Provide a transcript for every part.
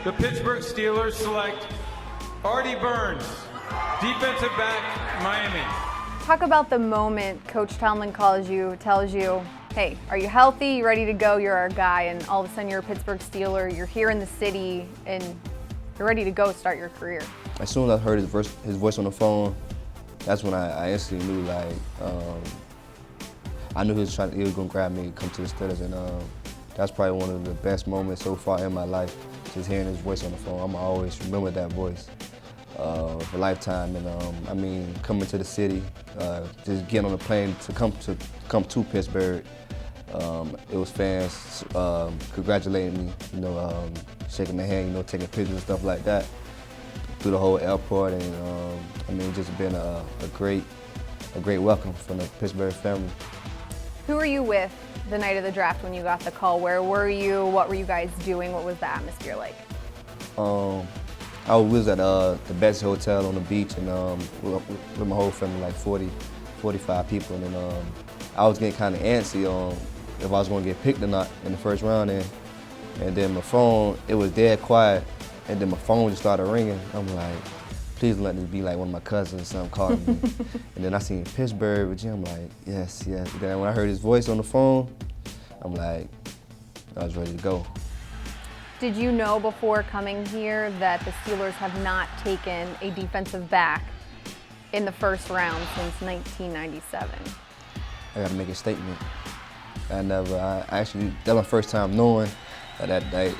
the Pittsburgh Steelers select Artie Burns, defensive back, Miami. Talk about the moment Coach Tomlin tells you, hey, are you healthy? You ready to go? You're our guy. And all of a sudden you're a Pittsburgh Steeler. You're here in the city and you're ready to go start your career. As soon as I heard his voice on the phone, that's when I instantly knew, like, I knew he was going to grab me and come to the Steelers. And that's probably one of the best moments so far in my life, just hearing his voice on the phone. I'm always remember that voice for a lifetime. And I mean, coming to the city, just getting on the plane to come to Pittsburgh, it was fans congratulating me, shaking their hand, taking pictures and stuff like that through the whole airport. And I mean, just been a great welcome from the Pittsburgh family. Who were you with the night of the draft when you got the call? Where were you? What were you guys doing? What was the atmosphere like? I was at the best hotel on the beach, and with my whole family, like 45 people. And I was getting kind of antsy on if I was going to get picked or not in the first round. And then my phone, it was dead quiet, and then my phone just started ringing. I'm like, please let this be like one of my cousins or something calling me. And then I seen Pittsburgh, Virginia. I'm like, yes. Then when I heard his voice on the phone, I'm like, I was ready to go. Did you know before coming here that the Steelers have not taken a defensive back in the first round since 1997? I got to make a statement. I actually, that's my first time knowing that they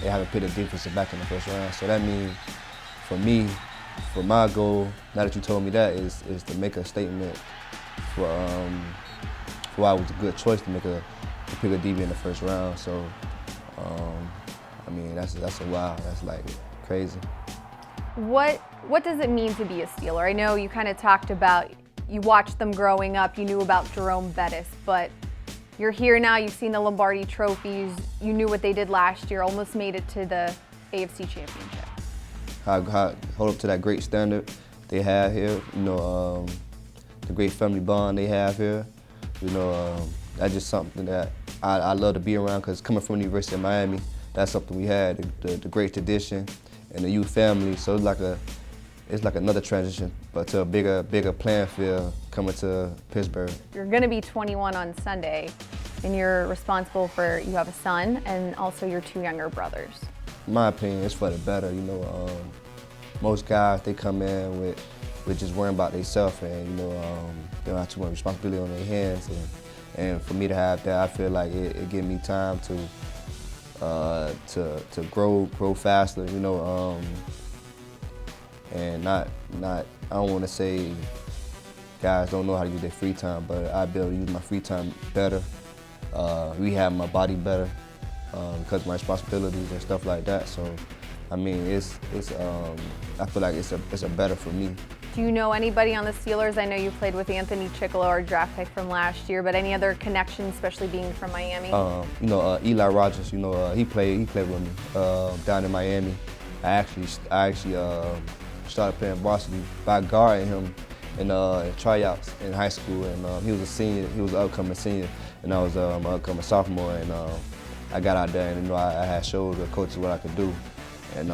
haven't picked a defensive back in the first round. So that means, for me, for my goal, now that you told me that, is to make a statement for why it was a good choice to pick a DB in the first round. So, I mean, that's a wow. That's like crazy. What does it mean to be a Steeler? I know you kind of talked about, you watched them growing up, you knew about Jerome Bettis, but you're here now, you've seen the Lombardi trophies, you knew what they did last year, almost made it to the AFC Championship. I hold up to that great standard they have here, the great family bond they have here. That's just something that I love to be around, because coming from the University of Miami, that's something we had, the great tradition and the youth family. So it's like another transition, but to a bigger playing field coming to Pittsburgh. You're going to be 21 on Sunday, and you're responsible for, you have a son and also your two younger brothers. In my opinion, it's for the better. Most guys, they come in with just worrying about themselves, and they don't have too much responsibility on their hands. And for me to have that, I feel like it gives me time to grow faster, and not I don't want to say guys don't know how to use their free time, but I be able to use my free time better, rehab my body better, because of my responsibilities and stuff like that. So, I mean, I feel like it's a better for me. Do you know anybody on the Steelers? I know you played with Anthony Chickalo, our draft pick from last year, but any other connections, especially being from Miami? Eli Rogers. He played with me down in Miami. I actually started playing varsity by guarding him in tryouts in high school, and he was a senior. He was an upcoming senior, and I was an upcoming sophomore. And I got out there, and I had showed the coaches what I could do. And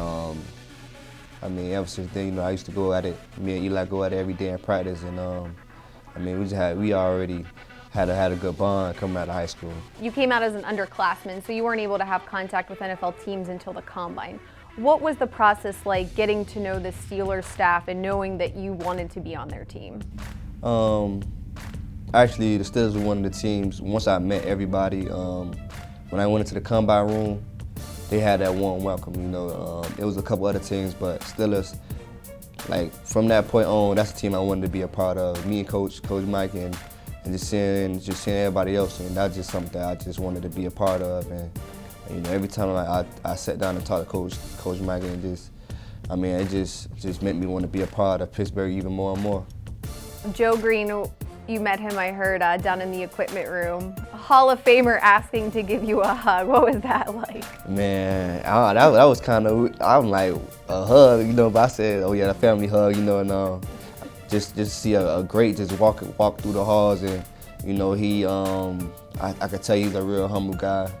I mean, ever since then, I used to go at it. Me and Eli go at it every day in practice, and I mean, we already had a good bond coming out of high school. You came out as an underclassman, so you weren't able to have contact with NFL teams until the combine. What was the process like, getting to know the Steelers staff and knowing that you wanted to be on their team? Actually, the Steelers were one of the teams. Once I met everybody, when I went into the combine room, they had that warm welcome. It was a couple other teams, but Steelers, like, from that point on, that's the team I wanted to be a part of. Me and Coach Mike, and just seeing everybody else, and that's just something that I just wanted to be a part of. And every time I sat down and talked to Coach Mike, and it just made me want to be a part of Pittsburgh even more and more. Joe Green, you met him, I heard, down in the equipment room. A Hall of Famer asking to give you a hug. What was that like? Man, that was kind of, I'm like, a hug, but I said, oh yeah, the family hug, and just see a great just walk through the halls, and I could tell he's a real humble guy.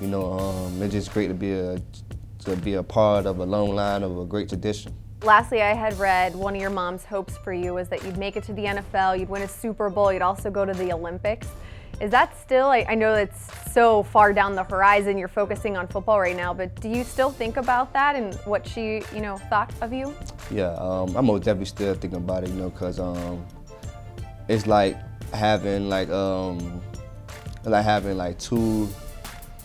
It's just great to be to be a part of a long line of a great tradition. Lastly, I had read one of your mom's hopes for you was that you'd make it to the NFL, you'd win a Super Bowl, you'd also go to the Olympics. Is that still, I know it's so far down the horizon, you're focusing on football right now, but do you still think about that and what she, thought of you? Yeah, I'm most definitely still thinking about it, because it's like having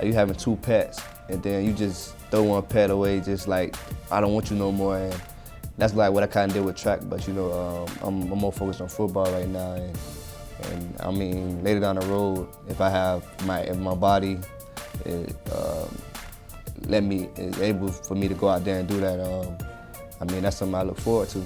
you having two pets, and then you just throw one pet away, just like, I don't want you no more. And that's like what I kind of did with track, but I'm more focused on football right now. And I mean, later down the road, if my body is able for me to go out there and do that, I mean, that's something I look forward to.